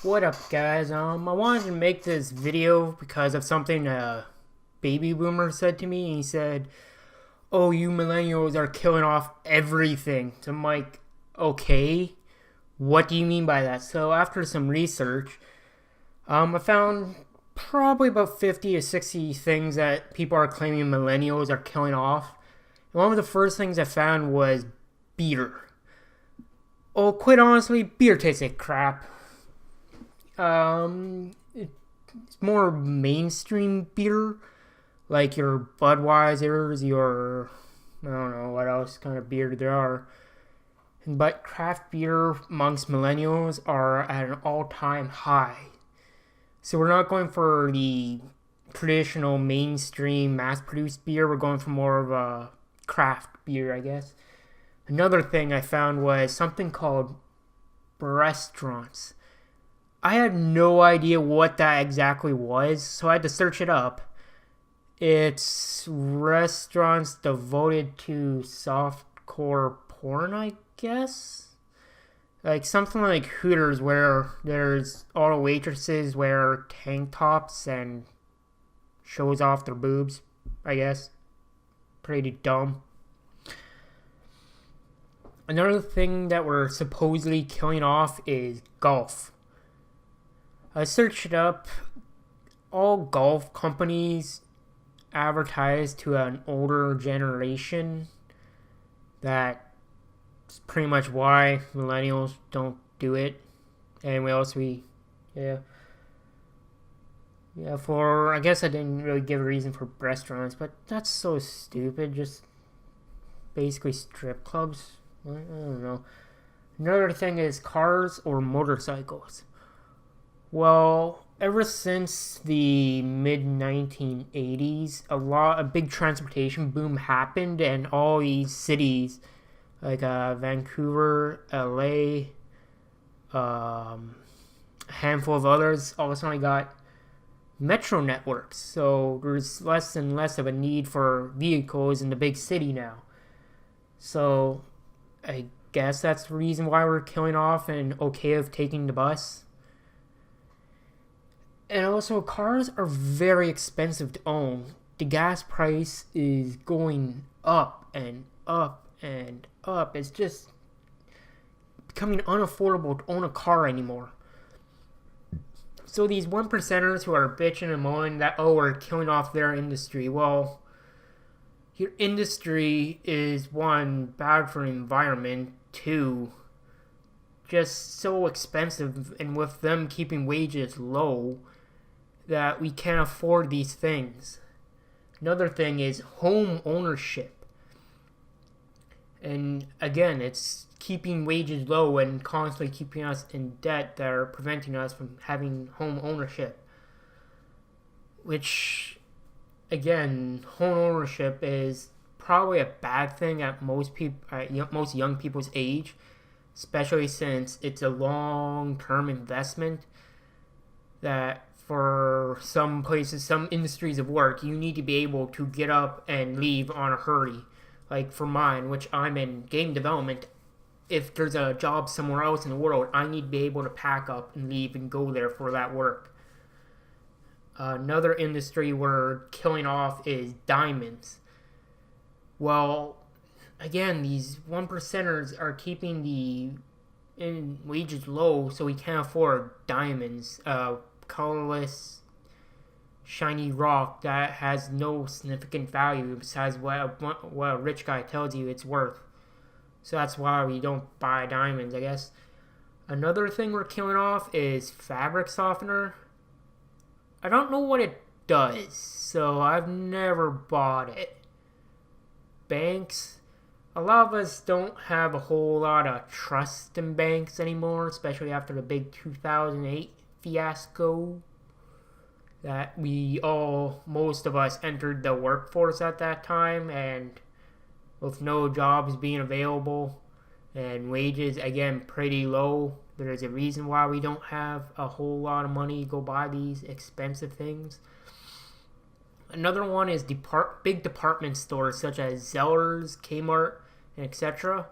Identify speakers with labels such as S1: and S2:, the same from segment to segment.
S1: What up, guys? I wanted to make this video because of something a baby boomer said to me. He said, "Oh, you millennials are killing off everything." So I'm like, "Okay, what do you mean by that?" So after some research, I found probably about 50 to 60 things that people are claiming millennials are killing off. And one of the first things I found was beer. Oh, quite honestly, beer tastes like crap. It's more mainstream beer, like your Budweisers, your I don't know what else kind of beer there are. But craft beer amongst millennials are at an all-time high. So we're not going for the traditional mainstream mass-produced beer. We're going for more of a craft beer, I guess. Another thing I found was something called restaurants. I had no idea what that exactly was, so I had to search it up. It's restaurants devoted to softcore porn, I guess? Like something like Hooters, where there's all the waitresses wear tank tops and shows off their boobs, I guess. Pretty dumb. Another thing that we're supposedly killing off is golf. I searched it up. All golf companies advertise to an older generation. That's pretty much why millennials don't do it. Anyway, else yeah. I guess I didn't really give a reason for restaurants, but that's so stupid. Just basically strip clubs. I don't know. Another thing is cars or motorcycles. Well, ever since the mid 1980s, a big transportation boom happened, and all these cities like Vancouver, LA, a handful of others all of a sudden got metro networks. So there's less and less of a need for vehicles in the big city now. So I guess that's the reason why we're killing off and okay of taking the bus. And also, cars are very expensive to own. The gas price is going up and up and up. It's just becoming unaffordable to own a car anymore. So these one percenters who are bitching and moaning that, oh, we're killing off their industry. Well, your industry is, one, bad for the environment, two, just so expensive, and with them keeping wages low, that we can't afford these things. Another thing is home ownership. And again, it's keeping wages low and constantly keeping us in debt that are preventing us from having home ownership. Which, again, home ownership is probably a bad thing at most young people's age, especially since it's a long-term investment that for some places, some industries of work, you need to be able to get up and leave on a hurry. Like for mine, which I'm in game development, if there's a job somewhere else in the world, I need to be able to pack up and leave and go there for that work. Another industry we're killing off is diamonds. Well, again, these one percenters are keeping the wages low, so we can't afford diamonds. Colorless, shiny rock that has no significant value besides what a rich guy tells you it's worth. So that's why we don't buy diamonds, I guess. Another thing we're killing off is fabric softener. I don't know what it does, so I've never bought it. Banks. A lot of us don't have a whole lot of trust in banks anymore, especially after the big 2008 fiasco that most of us entered the workforce at that time, and with no jobs being available and wages again pretty low, there's a reason why we don't have a whole lot of money to go buy these expensive things. Another one is big department stores such as Zellers, Kmart, and etc.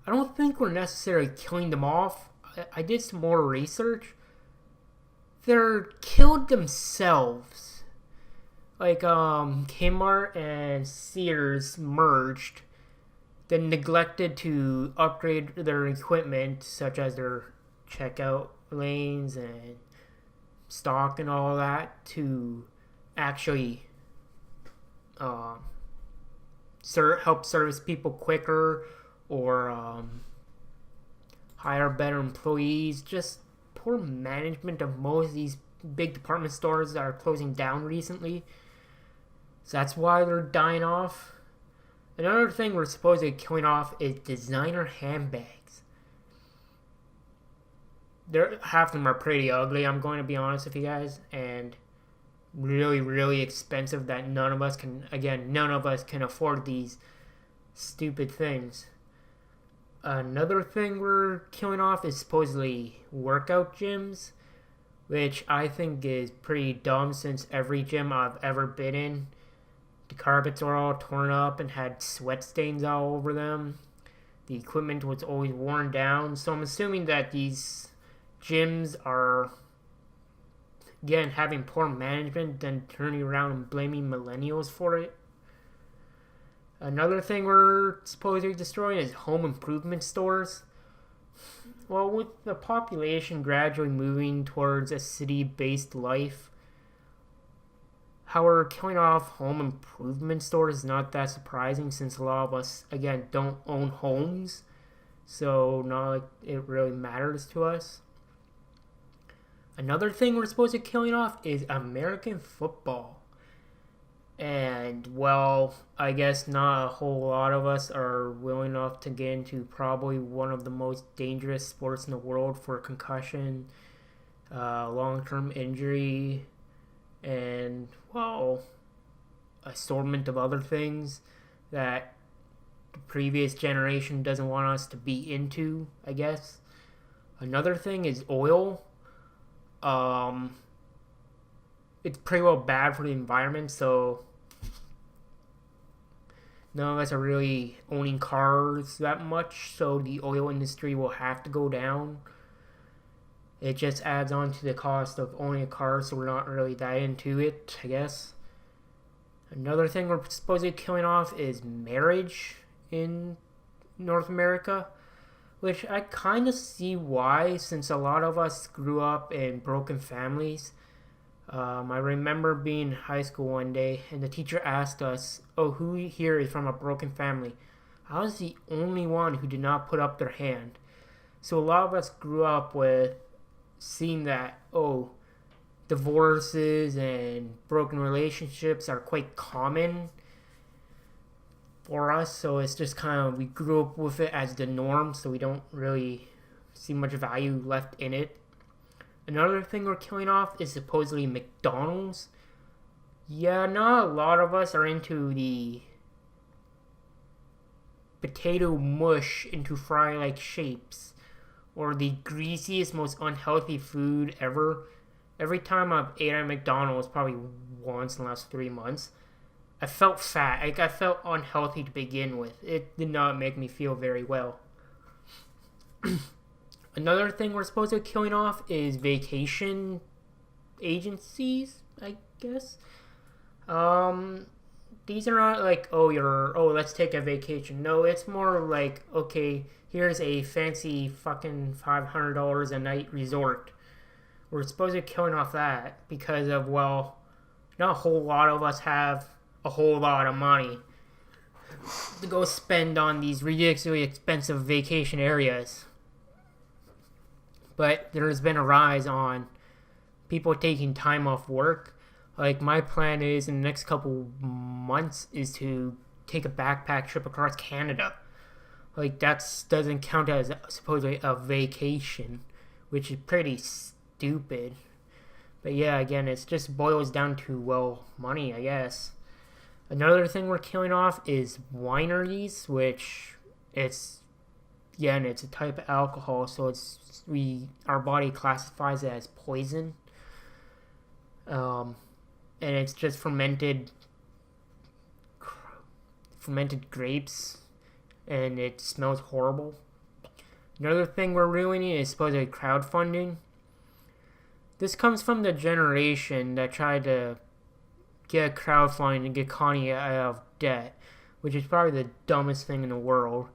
S1: I don't think we're necessarily killing them off. I did some more research. they're killed themselves. Like Kmart and Sears merged, then neglected to upgrade their equipment, such as their checkout lanes and stock and all that, to actually help service people quicker or hire better employees. Just poor management of most of these big department stores that are closing down recently. So that's why they're dying off. Another thing we're supposedly killing off is designer handbags. Half of them are pretty ugly, I'm going to be honest with you guys, and really, really expensive that none of us can afford these stupid things. Another thing we're killing off is supposedly workout gyms, which I think is pretty dumb since every gym I've ever been in, the carpets are all torn up and had sweat stains all over them. The equipment was always worn down, so I'm assuming that these gyms are, again, having poor management, then turning around and blaming millennials for it. Another thing we're supposedly destroying is home improvement stores. Well, with the population gradually moving towards a city-based life, how we're killing off home improvement stores is not that surprising since a lot of us, again, don't own homes. So, not like it really matters to us. Another thing we're supposed to be killing off is American football. And, well, I guess not a whole lot of us are willing enough to get into probably one of the most dangerous sports in the world for concussion, long-term injury, and, well, assortment of other things that the previous generation doesn't want us to be into, I guess. Another thing is oil. It's pretty well bad for the environment, so none of us are really owning cars that much, so the oil industry will have to go down. It just adds on to the cost of owning a car, so we're not really that into it, I guess. Another thing we're supposedly killing off is marriage in North America, which I kind of see why, since a lot of us grew up in broken families. I remember being in high school one day, and the teacher asked us, "Oh, who here is from a broken family?" I was the only one who did not put up their hand. So a lot of us grew up with seeing that, oh, divorces and broken relationships are quite common for us. So it's just kind of, we grew up with it as the norm, so we don't really see much value left in it. Another thing we're killing off is supposedly McDonald's. Yeah, not a lot of us are into the potato mush into fry-like shapes, or the greasiest, most unhealthy food ever. Every time I've ate at McDonald's, probably once in the last 3 months, I felt fat. Like, I felt unhealthy to begin with. It did not make me feel very well. Another thing we're supposed to be killing off is vacation agencies, I guess. These are not like, let's take a vacation. No, it's more like, okay, here's a fancy fucking $500 a night resort. We're supposed to be killing off that because of, well, not a whole lot of us have a whole lot of money to go spend on these ridiculously expensive vacation areas. But there's been a rise on people taking time off work. Like, my plan is in the next couple months is to take a backpack trip across Canada. Like, that doesn't count as supposedly a vacation, which is pretty stupid. But yeah, again, it just boils down to, well, money, I guess. Another thing we're killing off is wineries, which it's a type of alcohol, so our body classifies it as poison. And it's just fermented grapes, and it smells horrible. Another thing we're ruining is supposedly crowdfunding. This comes from the generation that tried to get crowdfunding and get Kanye out of debt, which is probably the dumbest thing in the world.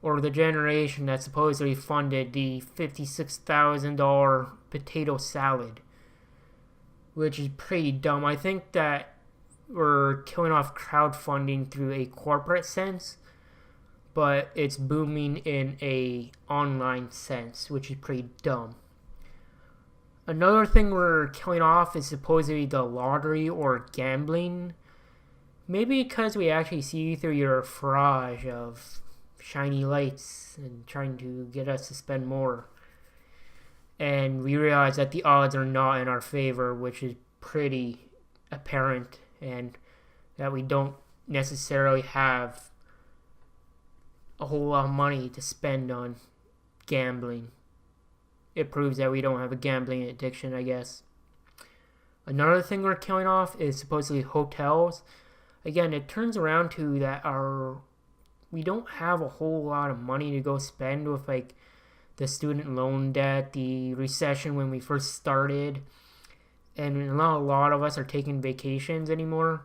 S1: Or the generation that supposedly funded the $56,000 potato salad, which is pretty dumb. I think that we're killing off crowdfunding through a corporate sense, but it's booming in a online sense, which is pretty dumb. Another thing we're killing off is supposedly the lottery or gambling. Maybe because we actually see through your barrage of shiny lights and trying to get us to spend more. And we realize that the odds are not in our favor, which is pretty apparent, and that we don't necessarily have a whole lot of money to spend on gambling. It proves that we don't have a gambling addiction, I guess. Another thing we're killing off is supposedly hotels. Again, it turns around to that we don't have a whole lot of money to go spend with like the student loan debt, the recession when we first started, and not a lot of us are taking vacations anymore,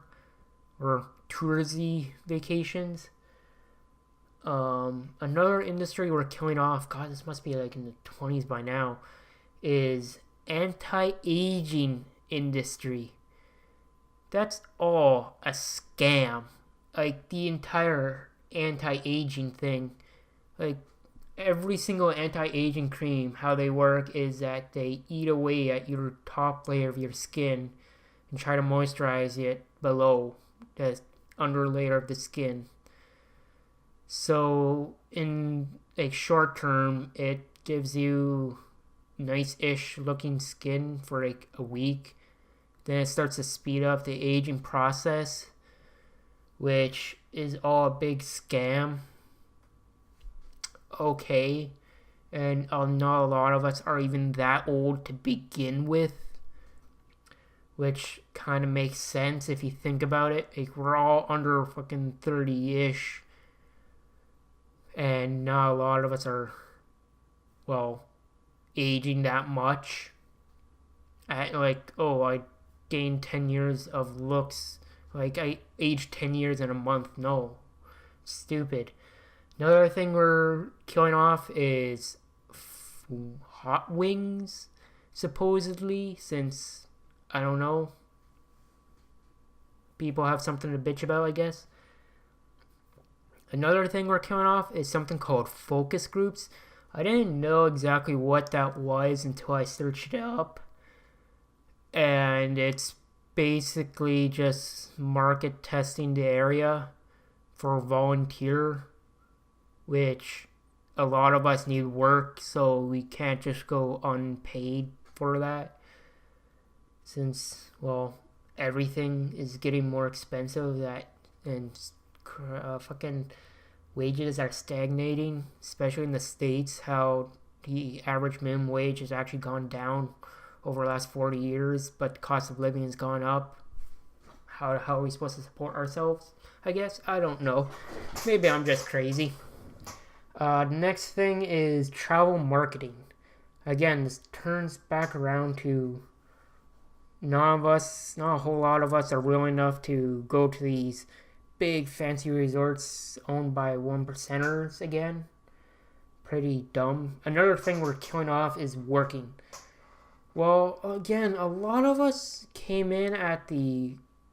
S1: or touristy vacations. Another industry we're killing off, God, this must be like in the 20s by now, is anti-aging industry. That's all a scam. Like the entire anti-aging thing, like every single anti-aging cream, how they work is that they eat away at your top layer of your skin and try to moisturize it below the under layer of the skin. So in like short term, it gives you nice-ish looking skin for like a week. Then it starts to speed up the aging process, which is all a big scam. Okay, and not a lot of us are even that old to begin with, which kind of makes sense if you think about it. Like, we're all under fucking 30-ish, and not a lot of us are, well, aging that much. I gained 10 years of looks. Like, I aged 10 years in a month. No. Stupid. Another thing we're killing off is hot wings, supposedly, since, I don't know, people have something to bitch about, I guess. Another thing we're killing off is something called focus groups. I didn't know exactly what that was until I searched it up. And it's basically just market testing the area for volunteer, which a lot of us need work, so we can't just go unpaid for that. Since, well, everything is getting more expensive, and fucking wages are stagnating, especially in the States, how the average minimum wage has actually gone down over the last 40 years, but the cost of living has gone up. How are we supposed to support ourselves? I guess. I don't know. Maybe I'm just crazy. The next thing is travel marketing. Again, this turns back around to not a whole lot of us are willing enough to go to these big fancy resorts owned by 1%ers again. Pretty dumb. Another thing we're killing off is working. Well, again, a lot of us came in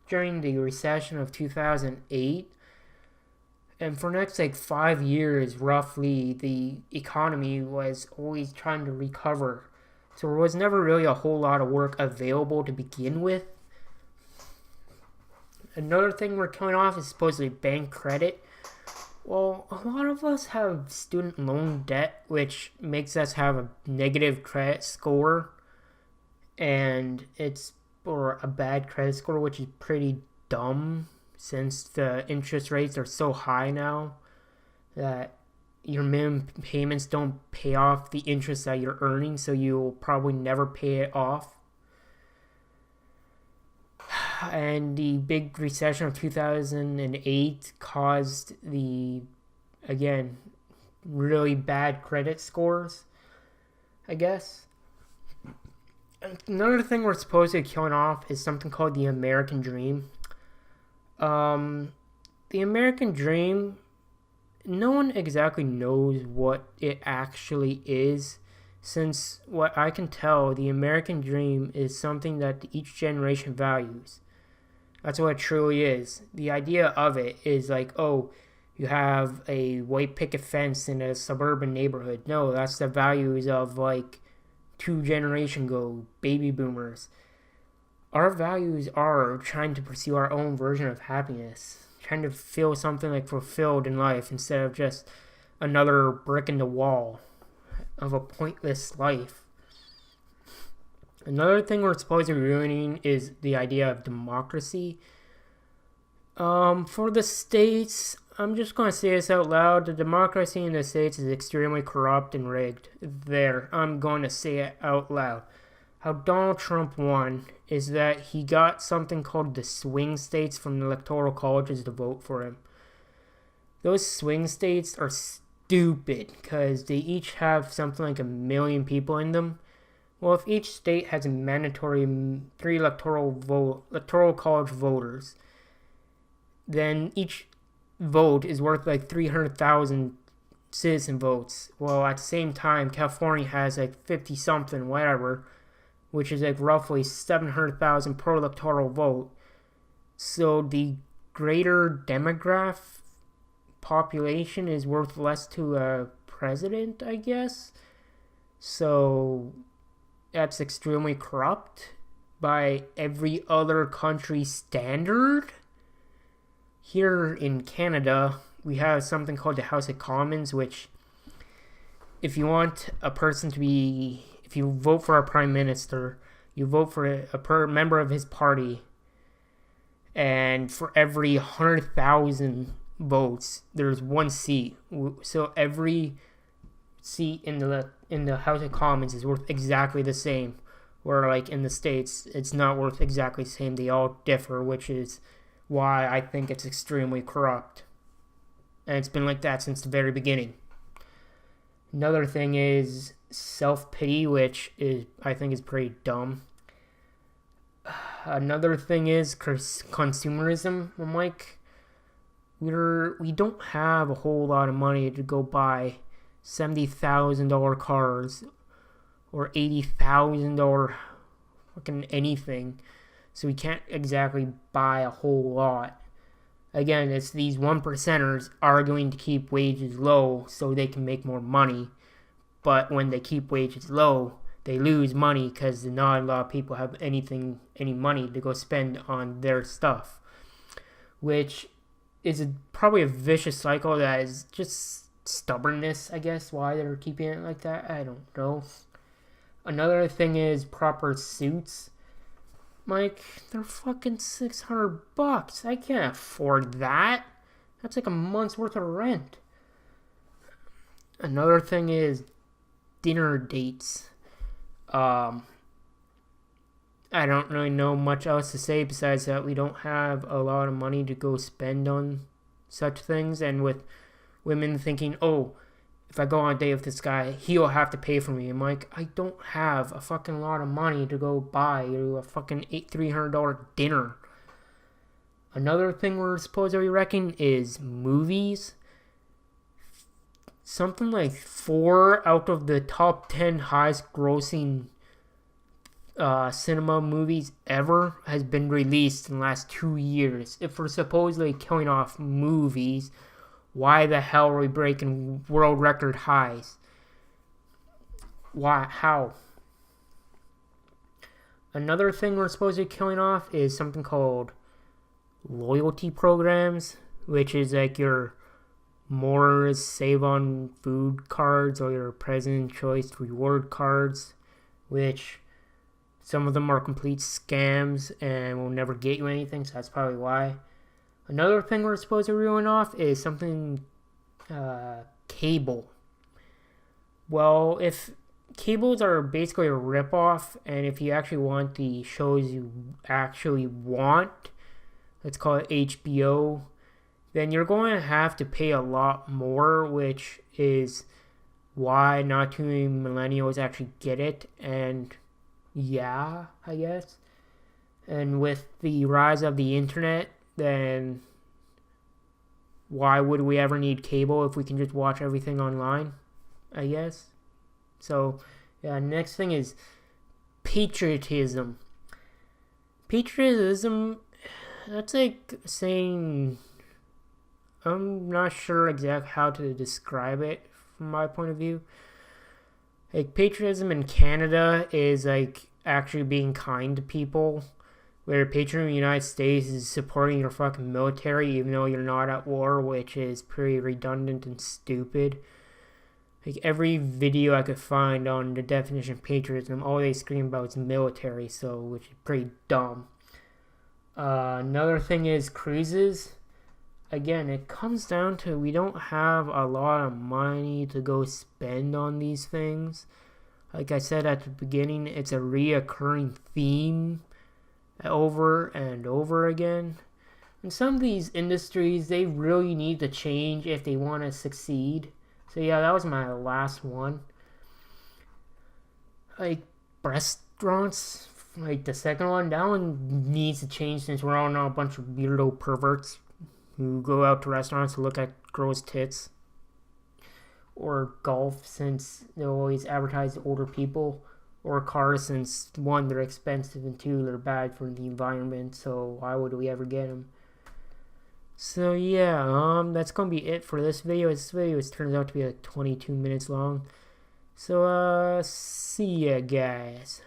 S1: during the recession of 2008, and for the next 5 years, roughly, the economy was always trying to recover. So there was never really a whole lot of work available to begin with. Another thing we're killing off is supposedly bank credit. Well, a lot of us have student loan debt, which makes us have a negative credit score. And it's for a bad credit score, which is pretty dumb since the interest rates are so high now that your minimum payments don't pay off the interest that you're earning, so you'll probably never pay it off. And the big recession of 2008 caused again, really bad credit scores, I guess. Another thing we're supposedly killing off is something called the American Dream. The American Dream, no one exactly knows what it actually is. Since what I can tell, the American Dream is something that each generation values. That's what it truly is. The idea of it is like, oh, you have a white picket fence in a suburban neighborhood. No, that's the values of like 2 generations ago, baby boomers. Our values are trying to pursue our own version of happiness, trying to feel something like fulfilled in life instead of just another brick in the wall of a pointless life. Another thing we're supposed to be ruining is the idea of democracy. For the states, I'm just going to say this out loud. The democracy in the states is extremely corrupt and rigged. There, I'm going to say it out loud. How Donald Trump won is that he got something called the swing states from the electoral colleges to vote for him. Those swing states are stupid because they each have something like 1 million people in them. Well, if each state has a mandatory 3 electoral college voters, then each vote is worth like 300,000 citizen votes. Well, at the same time, California has like 50 something, whatever, which is like roughly 700,000 per electoral vote. So the greater demographic population is worth less to a president, I guess. So that's extremely corrupt by every other country's standard. Here in Canada, we have something called the House of Commons, which if you want a person to be, if you vote for a prime minister, you vote for a member of his party, and for every 100,000 votes, there's 1 seat. So every seat in the House of Commons is worth exactly the same. Where like in the States, it's not worth exactly the same. They all differ, which is why I think it's extremely corrupt. And it's been like that since the very beginning. Another thing is self-pity, which is I think is pretty dumb. Another thing is consumerism. I'm like, we don't have a whole lot of money to go buy $70,000 cars or $80,000 fucking anything. So we can't exactly buy a whole lot. Again, it's these 1%ers arguing to keep wages low so they can make more money. But when they keep wages low, they lose money because not a lot of people have any money to go spend on their stuff. Which is probably a vicious cycle that is just stubbornness, I guess, why they're keeping it like that. I don't know. Another thing is proper suits. Like, they're fucking $600. I can't afford that. That's like a month's worth of rent. Another thing is dinner dates. I don't really know much else to say besides that we don't have a lot of money to go spend on such things. And with women thinking, oh, if I go on a date with this guy, he'll have to pay for me. I'm like, I don't have a fucking lot of money to go buy you a fucking $300 dinner. Another thing we're supposed to be wrecking is movies. Something like 4 out of the top 10 highest grossing cinema movies ever has been released in the last 2 years. If we're supposedly killing off movies, why the hell are we breaking world record highs? Why? How? Another thing we're supposed to be killing off is something called loyalty programs, which is like your Moore's Save on Food cards or your President Choice reward cards, which some of them are complete scams and will never get you anything, so that's probably why. Another thing we're supposed to ruin off is something cable. Well, if cables are basically a ripoff, and if you actually want the shows you actually want, let's call it HBO, then you're going to have to pay a lot more, which is why not too many millennials actually get it. And yeah, I guess. And with the rise of the internet, then why would we ever need cable if we can just watch everything online? I guess. So, yeah, next thing is patriotism. Patriotism, that's like saying, I'm not sure exactly how to describe it from my point of view. Like, patriotism in Canada is like actually being kind to people, where patriotism in the United States is supporting your fucking military even though you're not at war, which is pretty redundant and stupid. Like, every video I could find on the definition of patriotism, all they scream about is military, so which is pretty dumb. Another thing is cruises. Again, it comes down to we don't have a lot of money to go spend on these things. Like I said at the beginning, it's a reoccurring theme over and over again. And some of these industries, they really need to change if they want to succeed. So yeah, that was my last one. Like, restaurants, like the second one, that one needs to change since we're all now a bunch of weirdo perverts who go out to restaurants to look at girls' tits. Or golf, since they always advertise to older people. Or cars, since one, they're expensive, and two, they're bad for the environment, so why would we ever get them? So yeah, that's gonna be it for this video. This video turns out to be like 22 minutes long. So see ya, guys.